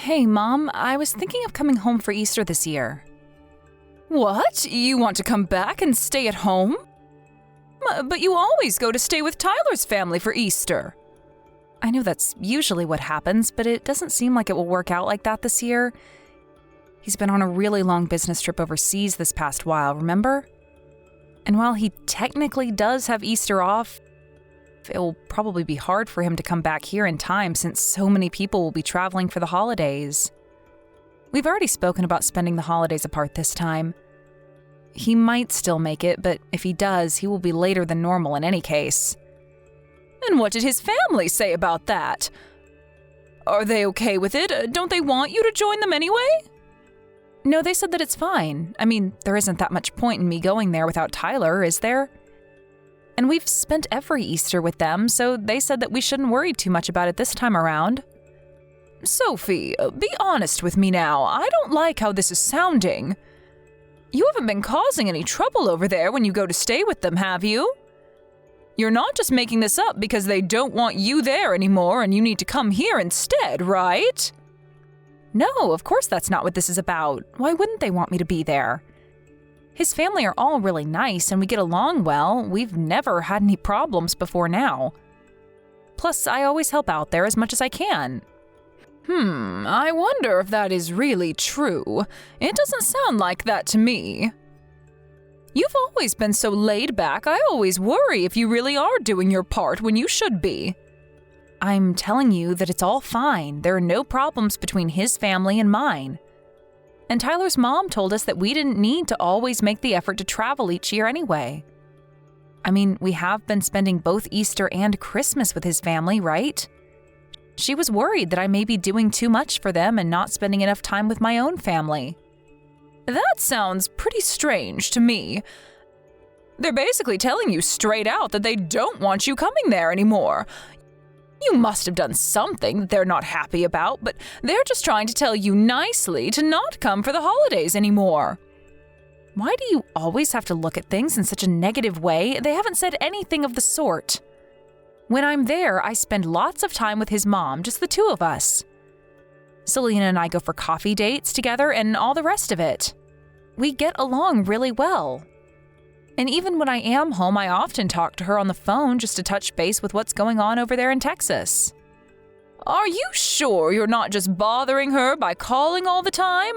Hey, Mom, I was thinking of coming home for Easter this year. What? You want to come back and stay at home? But you always go to stay with Tyler's family for Easter. I know that's usually what happens, but it doesn't seem like it will work out like that this year. He's been on a really long business trip overseas this past while, remember? And while he technically does have Easter off, it will probably be hard for him to come back here in time since so many people will be traveling for the holidays. We've already spoken about spending the holidays apart this time. He might still make it, but if he does, he will be later than normal in any case. And what did his family say about that? Are they okay with it? Don't they want you to join them anyway? No, they said that it's fine. I mean, there isn't that much point in me going there without Tyler, is there? And we've spent every Easter with them, so they said that we shouldn't worry too much about it this time around. Sophie, be honest with me now. I don't like how this is sounding. You haven't been causing any trouble over there when you go to stay with them, have you? You're not just making this up because they don't want you there anymore and you need to come here instead, right? No, of course that's not what this is about. Why wouldn't they want me to be there? His family are all really nice and we get along well. We've never had any problems before now. Plus, I always help out there as much as I can. I wonder if that is really true. It doesn't sound like that to me. You've always been so laid back, I always worry if you really are doing your part when you should be. I'm telling you that it's all fine. There are no problems between his family and mine. And Tyler's mom told us that we didn't need to always make the effort to travel each year anyway. I mean, we have been spending both Easter and Christmas with his family, right? She was worried that I may be doing too much for them and not spending enough time with my own family. That sounds pretty strange to me. They're basically telling you straight out that they don't want you coming there anymore. You must have done something that they're not happy about, but they're just trying to tell you nicely to not come for the holidays anymore. Why do you always have to look at things in such a negative way? They haven't said anything of the sort. When I'm there, I spend lots of time with his mom, just the two of us. Selena and I go for coffee dates together and all the rest of it. We get along really well. And even when I am home, I often talk to her on the phone just to touch base with what's going on over there in Texas. Are you sure you're not just bothering her by calling all the time?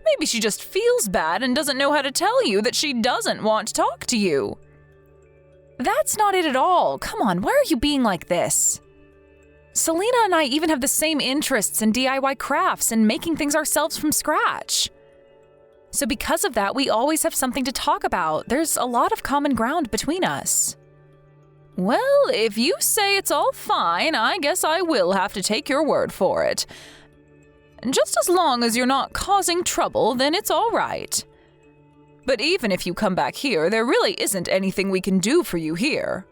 Maybe she just feels bad and doesn't know how to tell you that she doesn't want to talk to you. That's not it at all. Come on, why are you being like this? Selena and I even have the same interests in DIY crafts and making things ourselves from scratch. So because of that, we always have something to talk about. There's a lot of common ground between us. Well, if you say it's all fine, I guess I will have to take your word for it. Just as long as you're not causing trouble, then it's all right. But even if you come back here, there really isn't anything we can do for you here.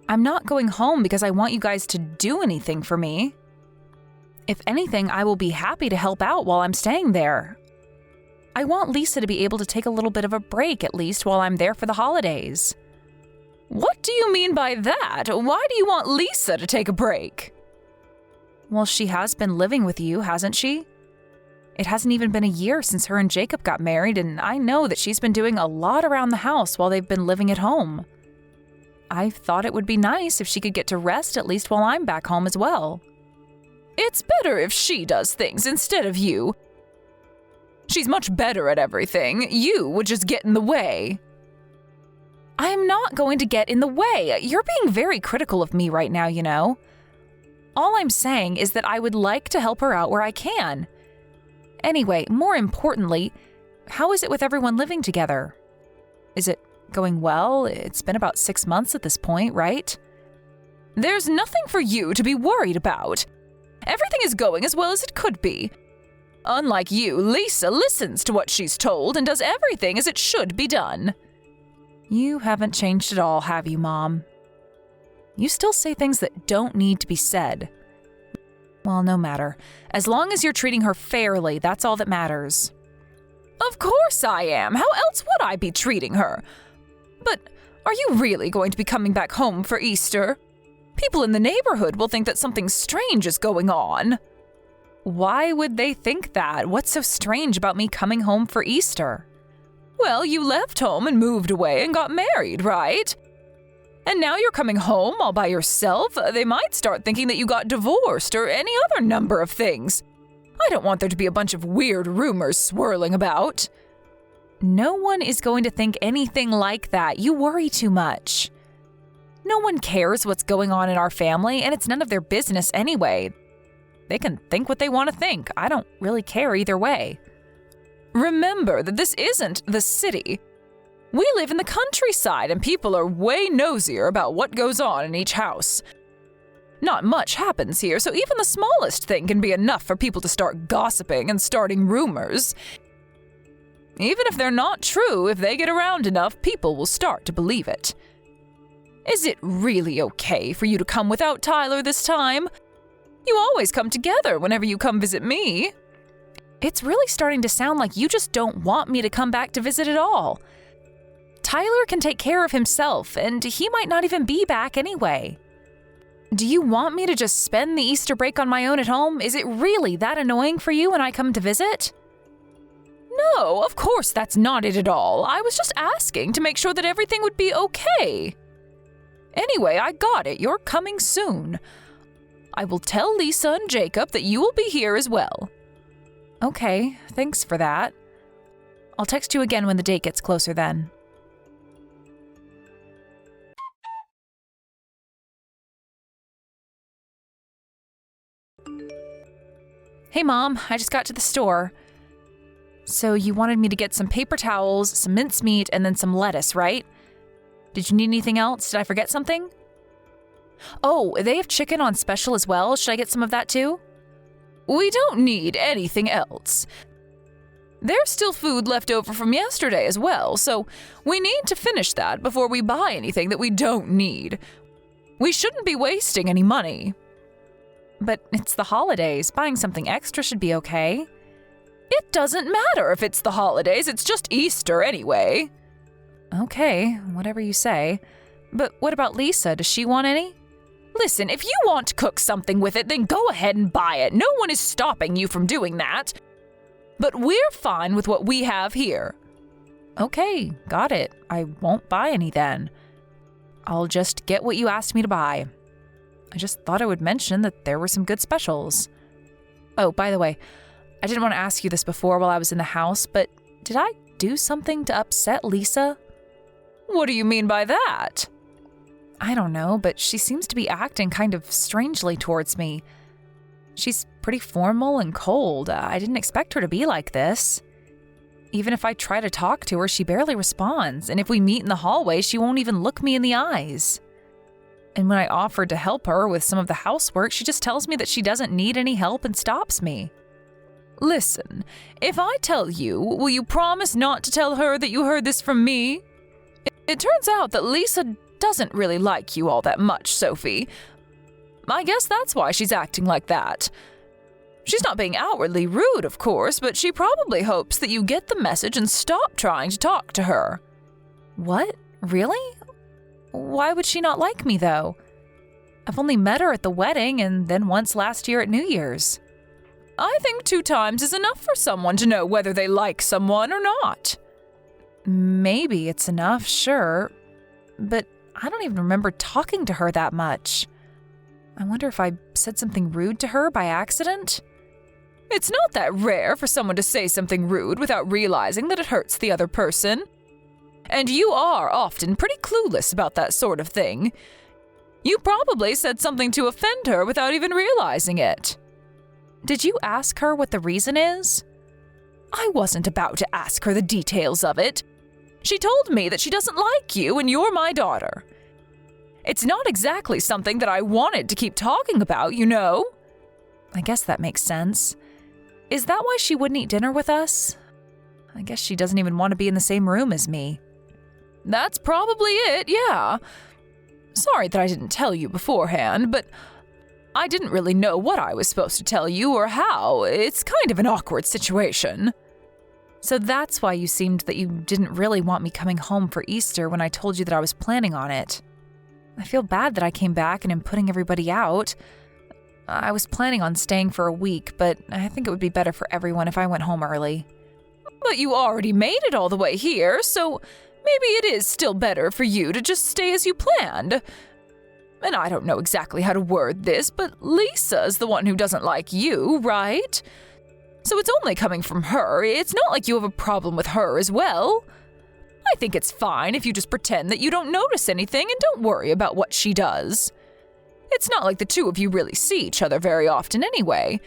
I'm not going home because I want you guys to do anything for me. If anything, I will be happy to help out while I'm staying there. I want Lisa to be able to take a little bit of a break at least while I'm there for the holidays. What do you mean by that? Why do you want Lisa to take a break? Well, she has been living with you, hasn't she? It hasn't even been a year since her and Jacob got married, and I know that she's been doing a lot around the house while they've been living at home. I thought it would be nice if she could get to rest at least while I'm back home as well. It's better if she does things instead of you. She's much better at everything. You would just get in the way. I'm not going to get in the way. You're being very critical of me right now, you know. All I'm saying is that I would like to help her out where I can. Anyway, more importantly, how is it with everyone living together? Is it going well? It's been about 6 months at this point, right? There's nothing for you to be worried about. Everything is going as well as it could be. Unlike you, Lisa listens to what she's told and does everything as it should be done. You haven't changed at all, have you, Mom? You still say things that don't need to be said. Well, no matter. As long as you're treating her fairly, that's all that matters. Of course I am. How else would I be treating her? But are you really going to be coming back home for Easter? People in the neighborhood will think that something strange is going on. Why would they think that? What's so strange about me coming home for Easter? Well, you left home and moved away and got married, right? And now you're coming home all by yourself. They might start thinking that you got divorced or any other number of things. I don't want there to be a bunch of weird rumors swirling about. No one is going to think anything like that. You worry too much. No one cares what's going on in our family, and it's none of their business anyway. They can think what they want to think. I don't really care either way. Remember that this isn't the city. We live in the countryside, and people are way nosier about what goes on in each house. Not much happens here, so even the smallest thing can be enough for people to start gossiping and starting rumors. Even if they're not true, if they get around enough, people will start to believe it. Is it really okay for you to come without Tyler this time? You always come together whenever you come visit me. It's really starting to sound like you just don't want me to come back to visit at all. Tyler can take care of himself, and he might not even be back anyway. Do you want me to just spend the Easter break on my own at home? Is it really that annoying for you when I come to visit? No, of course that's not it at all. I was just asking to make sure that everything would be okay. Anyway, I got it. You're coming soon. I will tell Lisa and Jacob that you will be here as well. Okay, thanks for that. I'll text you again when the date gets closer then. Hey Mom, I just got to the store. So you wanted me to get some paper towels, some mincemeat, and then some lettuce, right? Did you need anything else? Did I forget something? Oh, they have chicken on special as well. Should I get some of that too? We don't need anything else. There's still food left over from yesterday as well, so we need to finish that before we buy anything that we don't need. We shouldn't be wasting any money. But it's the holidays. Buying something extra should be okay. It doesn't matter if it's the holidays. It's just Easter anyway. Okay, whatever you say. But what about Lisa? Does she want any? Listen, if you want to cook something with it, then go ahead and buy it. No one is stopping you from doing that. But we're fine with what we have here. Okay, got it. I won't buy any then. I'll just get what you asked me to buy. I just thought I would mention that there were some good specials. Oh, by the way, I didn't want to ask you this before while I was in the house, but did I do something to upset Lisa? What do you mean by that? I don't know, but she seems to be acting kind of strangely towards me. She's pretty formal and cold. I didn't expect her to be like this. Even if I try to talk to her, she barely responds, and if we meet in the hallway, she won't even look me in the eyes. And when I offered to help her with some of the housework, she just tells me that she doesn't need any help and stops me. Listen, if I tell you, will you promise not to tell her that you heard this from me? It turns out that Lisa doesn't really like you all that much, Sophie. I guess that's why she's acting like that. She's not being outwardly rude, of course, but she probably hopes that you get the message and stop trying to talk to her. What? Really? Why would she not like me, though? I've only met her at the wedding and then once last year at New Year's. I think 2 times is enough for someone to know whether they like someone or not. Maybe it's enough, sure, but I don't even remember talking to her that much. I wonder if I said something rude to her by accident? It's not that rare for someone to say something rude without realizing that it hurts the other person. And you are often pretty clueless about that sort of thing. You probably said something to offend her without even realizing it. Did you ask her what the reason is? I wasn't about to ask her the details of it. She told me that she doesn't like you and you're my daughter. It's not exactly something that I wanted to keep talking about, you know. I guess that makes sense. Is that why she wouldn't eat dinner with us? I guess she doesn't even want to be in the same room as me. That's probably it, yeah. Sorry that I didn't tell you beforehand, but I didn't really know what I was supposed to tell you or how. It's kind of an awkward situation. So that's why you seemed that you didn't really want me coming home for Easter when I told you that I was planning on it. I feel bad that I came back and am putting everybody out. I was planning on staying for a week, but I think it would be better for everyone if I went home early. But you already made it all the way here, so maybe it is still better for you to just stay as you planned. And I don't know exactly how to word this, but Lisa's the one who doesn't like you, right? So it's only coming from her. It's not like you have a problem with her as well. I think it's fine if you just pretend that you don't notice anything and don't worry about what she does. It's not like the two of you really see each other very often anyway.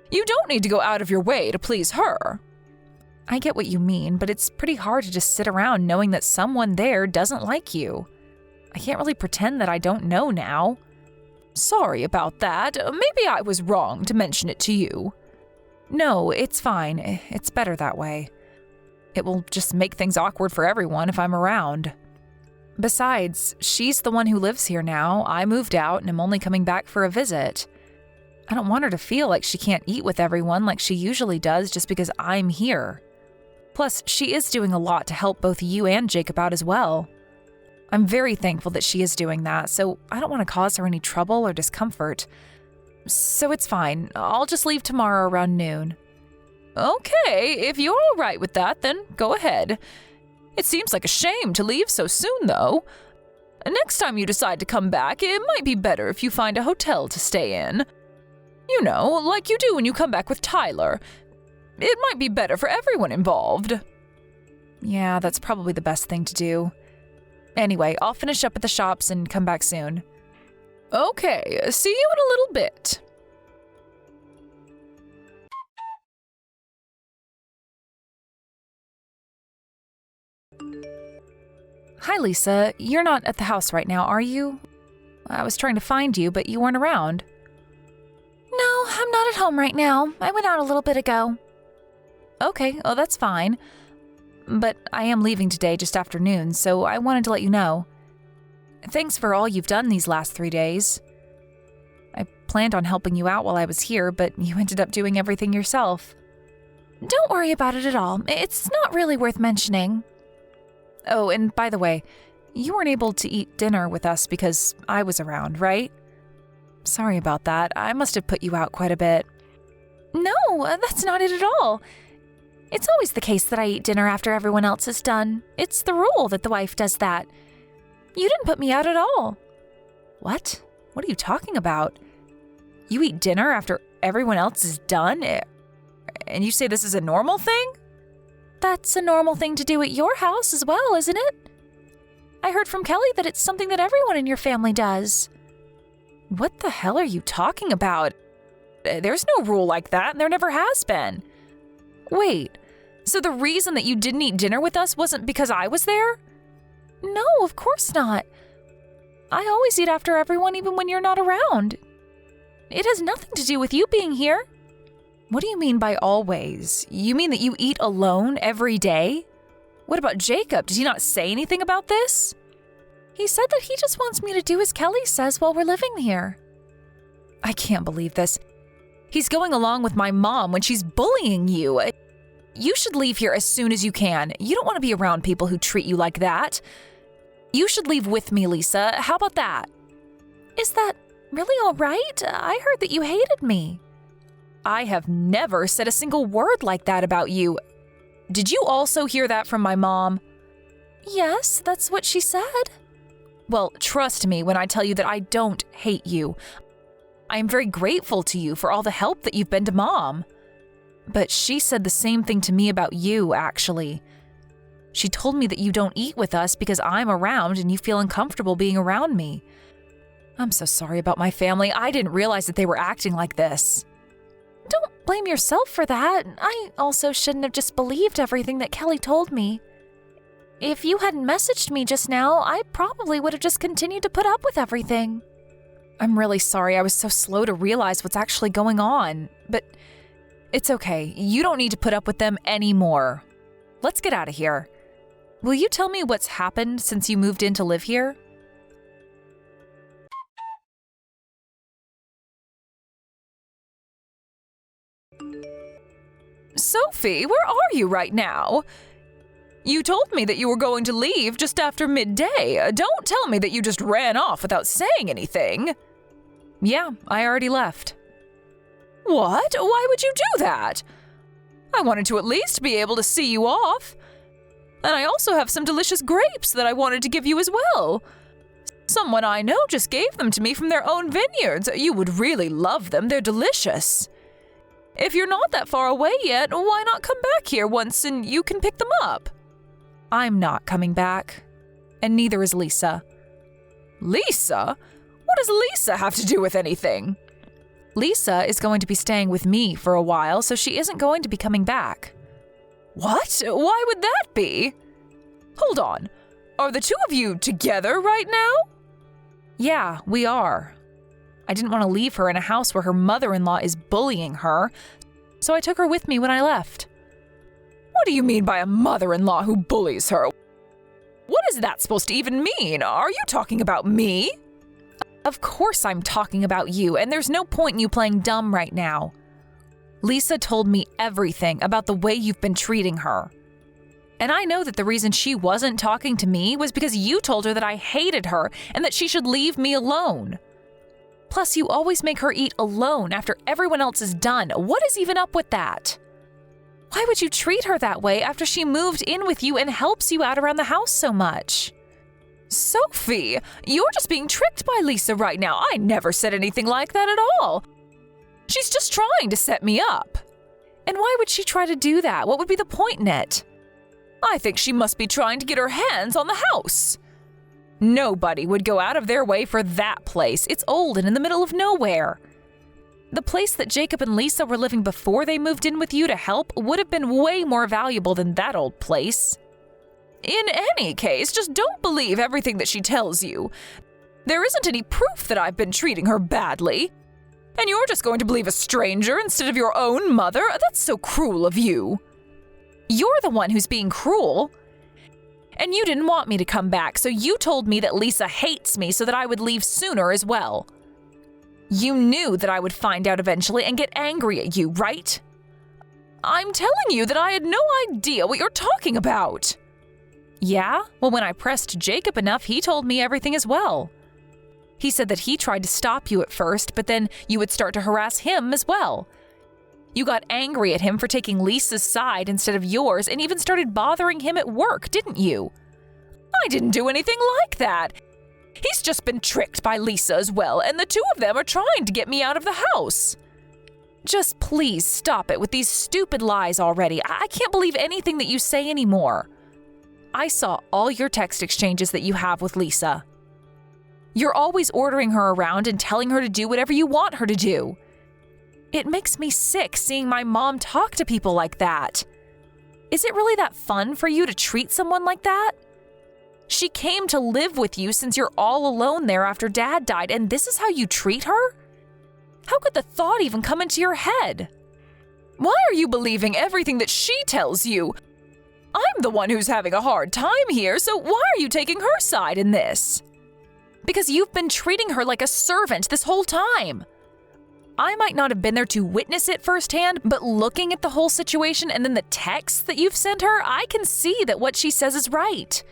You don't need to go out of your way to please her. I get what you mean, but it's pretty hard to just sit around knowing that someone there doesn't like you. I can't really pretend that I don't know now. Sorry about that. Maybe I was wrong to mention it to you. No, it's fine. It's better that way. It will just make things awkward for everyone if I'm around. Besides, she's the one who lives here now. I moved out and am only coming back for a visit. I don't want her to feel like she can't eat with everyone like she usually does just because I'm here. Plus, she is doing a lot to help both you and Jacob out as well. I'm very thankful that she is doing that, so I don't want to cause her any trouble or discomfort. So it's fine. I'll just leave tomorrow around noon. Okay, if you're all right with that, then go ahead. It seems like a shame to leave so soon, though. Next time you decide to come back, it might be better if you find a hotel to stay in. You know, like you do when you come back with Tyler. It might be better for everyone involved. Yeah, that's probably the best thing to do. Anyway, I'll finish up at the shops and come back soon. Okay, see you in a little bit. Hi, Lisa. You're not at the house right now, are you? I was trying to find you, but you weren't around. No, I'm not at home right now. I went out a little bit ago. Okay, well, that's fine. But I am leaving today just after noon, so I wanted to let you know. Thanks for all you've done these last 3 days. I planned on helping you out while I was here, but you ended up doing everything yourself. Don't worry about it at all. It's not really worth mentioning. Oh, and by the way, you weren't able to eat dinner with us because I was around, right? Sorry about that. I must have put you out quite a bit. No, that's not it at all. It's always the case that I eat dinner after everyone else is done. It's the rule that the wife does that. You didn't put me out at all. What? What are you talking about? You eat dinner after everyone else is done? And you say this is a normal thing? That's a normal thing to do at your house as well, isn't it? I heard from Kelly that it's something that everyone in your family does. What the hell are you talking about? There's no rule like that, and there never has been. Wait, so the reason that you didn't eat dinner with us wasn't because I was there? No, of course not. I always eat after everyone even when you're not around. It has nothing to do with you being here. What do you mean by always? You mean that you eat alone every day? What about Jacob? Did he not say anything about this? He said that he just wants me to do as Kelly says while we're living here. I can't believe this. He's going along with my mom when she's bullying you. You should leave here as soon as you can. You don't want to be around people who treat you like that. You should leave with me, Lisa. How about that? Is that really all right? I heard that you hated me. I have never said a single word like that about you. Did you also hear that from my mom? Yes, that's what she said. Well, trust me when I tell you that I don't hate you. I am very grateful to you for all the help that you've been to Mom. But she said the same thing to me about you, actually. She told me that you don't eat with us because I'm around and you feel uncomfortable being around me. I'm so sorry about my family. I didn't realize that they were acting like this. Don't blame yourself for that. I also shouldn't have just believed everything that Kelly told me. If you hadn't messaged me just now, I probably would have just continued to put up with everything. I'm really sorry I was so slow to realize what's actually going on, but it's okay. You don't need to put up with them anymore. Let's get out of here. Will you tell me what's happened since you moved in to live here? Sophie, where are you right now? You told me that you were going to leave just after midday. Don't tell me that you just ran off without saying anything. Yeah, I already left. What? Why would you do that? I wanted to at least be able to see you off. And I also have some delicious grapes that I wanted to give you as well. Someone I know just gave them to me from their own vineyards. You would really love them. They're delicious. If you're not that far away yet, why not come back here once and you can pick them up? I'm not coming back. And neither is Lisa. Lisa? What does Lisa have to do with anything? Lisa is going to be staying with me for a while, so she isn't going to be coming back. What? Why would that be? Hold on. Are the two of you together right now? Yeah, we are. I didn't want to leave her in a house where her mother-in-law is bullying her, so I took her with me when I left. What do you mean by a mother-in-law who bullies her? What is that supposed to even mean? Are you talking about me? Of course I'm talking about you, and there's no point in you playing dumb right now. Lisa told me everything about the way you've been treating her. And I know that the reason she wasn't talking to me was because you told her that I hated her and that she should leave me alone. Plus, you always make her eat alone after everyone else is done. What is even up with that? Why would you treat her that way after she moved in with you and helps you out around the house so much? Sophie, you're just being tricked by Lisa right now. I never said anything like that at all. She's just trying to set me up. And why would she try to do that? What would be the point in it? I think she must be trying to get her hands on the house. Nobody would go out of their way for that place. It's old and in the middle of nowhere. The place that Jacob and Lisa were living before they moved in with you to help would have been way more valuable than that old place. In any case, just don't believe everything that she tells you. There isn't any proof that I've been treating her badly. And you're just going to believe a stranger instead of your own mother? That's so cruel of you. You're the one who's being cruel. And you didn't want me to come back, so you told me that Lisa hates me so that I would leave sooner as well. You knew that I would find out eventually and get angry at you, right? I'm telling you that I had no idea what you're talking about. Yeah? Well, when I pressed Jacob enough, he told me everything as well. He said that he tried to stop you at first, but then you would start to harass him as well. You got angry at him for taking Lisa's side instead of yours and even started bothering him at work, didn't you? I didn't do anything like that. He's just been tricked by Lisa as well, and the two of them are trying to get me out of the house. Just please stop it with these stupid lies already. I can't believe anything that you say anymore. I saw all your text exchanges that you have with Lisa. You're always ordering her around and telling her to do whatever you want her to do. It makes me sick seeing my mom talk to people like that. Is it really that fun for you to treat someone like that? She came to live with you since you're all alone there after Dad died, and this is how you treat her? How could the thought even come into your head? Why are you believing everything that she tells you? I'm the one who's having a hard time here, so why are you taking her side in this? Because you've been treating her like a servant this whole time. I might not have been there to witness it firsthand, but looking at the whole situation and then the texts that you've sent her, I can see that what she says is right.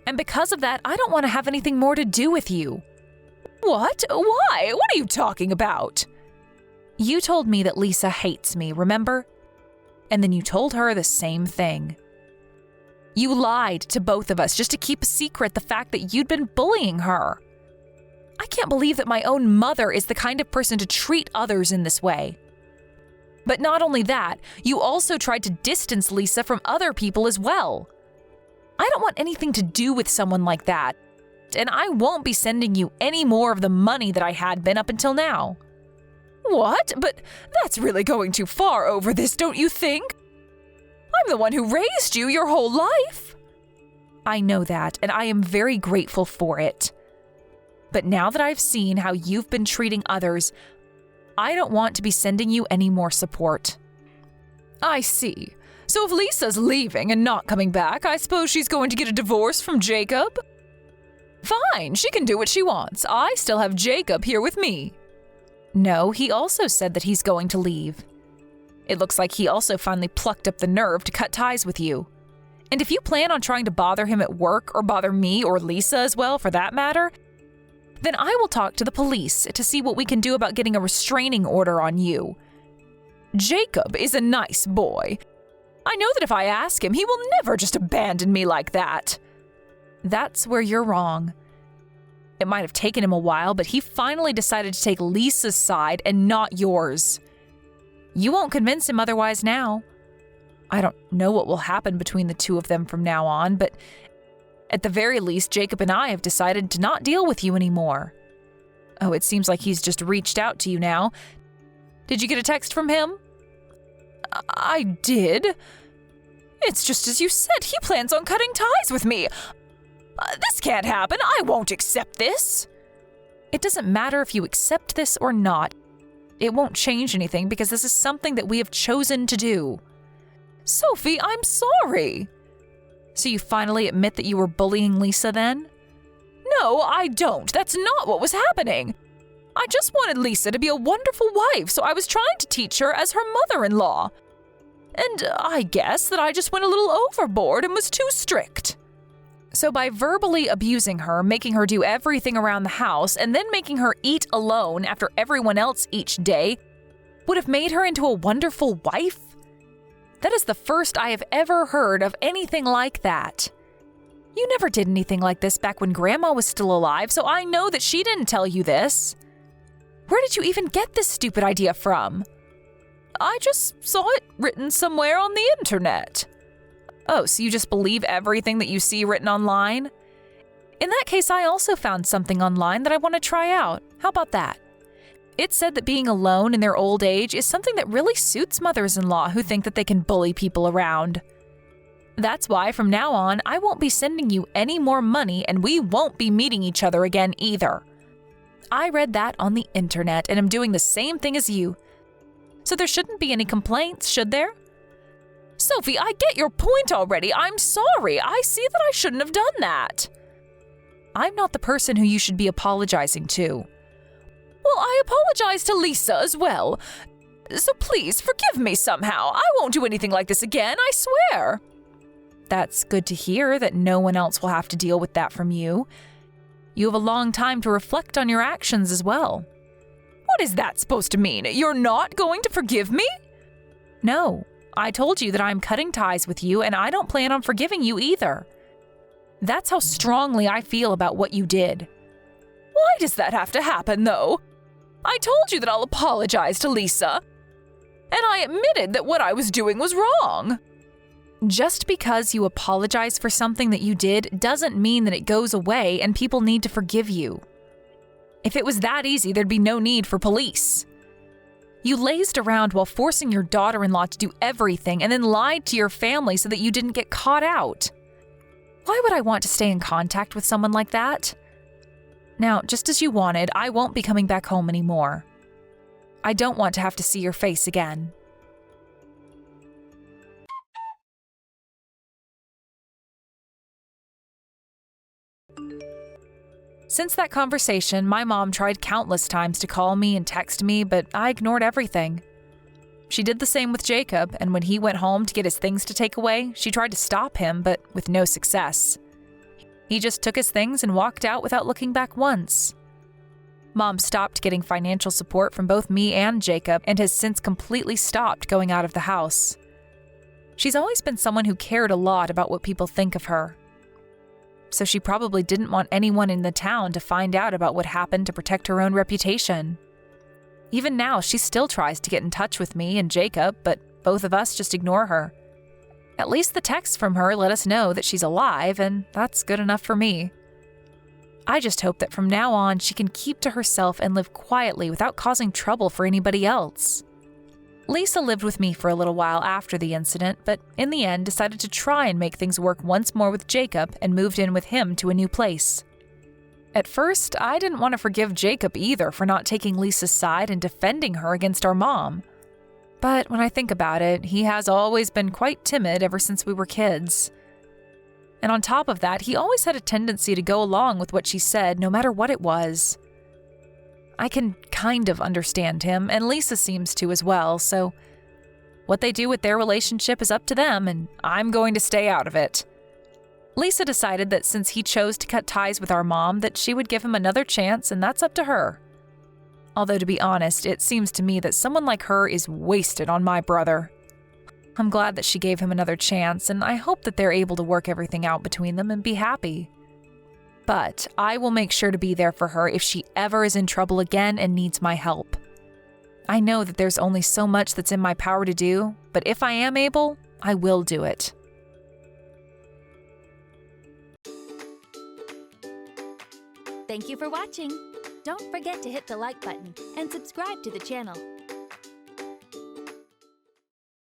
And because of that, I don't want to have anything more to do with you. What? Why? What are you talking about? You told me that Lisa hates me, remember? And then you told her the same thing. You lied to both of us just to keep a secret the fact that you'd been bullying her. I can't believe that my own mother is the kind of person to treat others in this way. But not only that, you also tried to distance Lisa from other people as well. I don't want anything to do with someone like that, and I won't be sending you any more of the money that I had been up until now. What? But that's really going too far over this, don't you think? I'm the one who raised you your whole life. I know that, and I am very grateful for it. But now that I've seen how you've been treating others, I don't want to be sending you any more support. I see. So if Lisa's leaving and not coming back, I suppose she's going to get a divorce from Jacob? Fine, she can do what she wants. I still have Jacob here with me. No, he also said that he's going to leave. It looks like he also finally plucked up the nerve to cut ties with you. And if you plan on trying to bother him at work or bother me or Lisa as well for that matter, Then I will talk to the police to see what we can do about getting a restraining order on you. Jacob is a nice boy. I know that if I ask him, he will never just abandon me like that. That's where you're wrong. It might have taken him a while, but he finally decided to take Lisa's side and not yours. You won't convince him otherwise now. I don't know what will happen between the two of them from now on, but at the very least, Jacob and I have decided to not deal with you anymore. Oh, it seems like he's just reached out to you now. Did you get a text from him? I did. It's just as you said, he plans on cutting ties with me. This can't happen. I won't accept this. It doesn't matter if you accept this or not. It won't change anything because this is something that we have chosen to do. Sophie, I'm sorry. So you finally admit that you were bullying Lisa then? No, I don't. That's not what was happening. I just wanted Lisa to be a wonderful wife, so I was trying to teach her as her mother-in-law. And I guess that I just went a little overboard and was too strict. So by verbally abusing her, making her do everything around the house, and then making her eat alone after everyone else each day, would have made her into a wonderful wife? That is the first I have ever heard of anything like that. You never did anything like this back when Grandma was still alive, so I know that she didn't tell you this. Where did you even get this stupid idea from? I just saw it written somewhere on the internet. Oh, so you just believe everything that you see written online? In that case, I also found something online that I want to try out. How about that? It said that being alone in their old age is something that really suits mothers-in-law who think that they can bully people around. That's why from now on, I won't be sending you any more money and we won't be meeting each other again either. I read that on the internet and am doing the same thing as you. So there shouldn't be any complaints, should there? Sophie, I get your point already. I'm sorry. I see that I shouldn't have done that. I'm not the person who you should be apologizing to. Well, I apologize to Lisa as well. So please forgive me somehow. I won't do anything like this again, I swear. That's good to hear that no one else will have to deal with that from you. You have a long time to reflect on your actions as well. What is that supposed to mean? You're not going to forgive me? No. I told you that I'm cutting ties with you, and I don't plan on forgiving you either. That's how strongly I feel about what you did. Why does that have to happen, though? I told you that I'll apologize to Lisa, and I admitted that what I was doing was wrong. Just because you apologize for something that you did doesn't mean that it goes away and people need to forgive you. If it was that easy, there'd be no need for police. You lazed around while forcing your daughter-in-law to do everything and then lied to your family so that you didn't get caught out. Why would I want to stay in contact with someone like that? Now, just as you wanted, I won't be coming back home anymore. I don't want to have to see your face again. Since that conversation, my mom tried countless times to call me and text me, but I ignored everything. She did the same with Jacob, and when he went home to get his things to take away, she tried to stop him, but with no success. He just took his things and walked out without looking back once. Mom stopped getting financial support from both me and Jacob and has since completely stopped going out of the house. She's always been someone who cared a lot about what people think of her. So she probably didn't want anyone in the town to find out about what happened to protect her own reputation. Even now, she still tries to get in touch with me and Jacob, but both of us just ignore her. At least the texts from her let us know that she's alive, and that's good enough for me. I just hope that from now on, she can keep to herself and live quietly without causing trouble for anybody else. Lisa lived with me for a little while after the incident, but in the end decided to try and make things work once more with Jacob and moved in with him to a new place. At first, I didn't want to forgive Jacob either for not taking Lisa's side and defending her against our mom. But when I think about it, he has always been quite timid ever since we were kids. And on top of that, he always had a tendency to go along with what she said, no matter what it was. I can kind of understand him, and Lisa seems to as well, so what they do with their relationship is up to them, and I'm going to stay out of it. Lisa decided that since he chose to cut ties with our mom, that she would give him another chance, and that's up to her. Although, to be honest, it seems to me that someone like her is wasted on my brother. I'm glad that she gave him another chance, and I hope that they're able to work everything out between them and be happy. But I will make sure to be there for her if she ever is in trouble again and needs my help. I know that there's only so much that's in my power to do, but if I am able, I will do it. Thank you for watching. Don't forget to hit the like button and subscribe to the channel.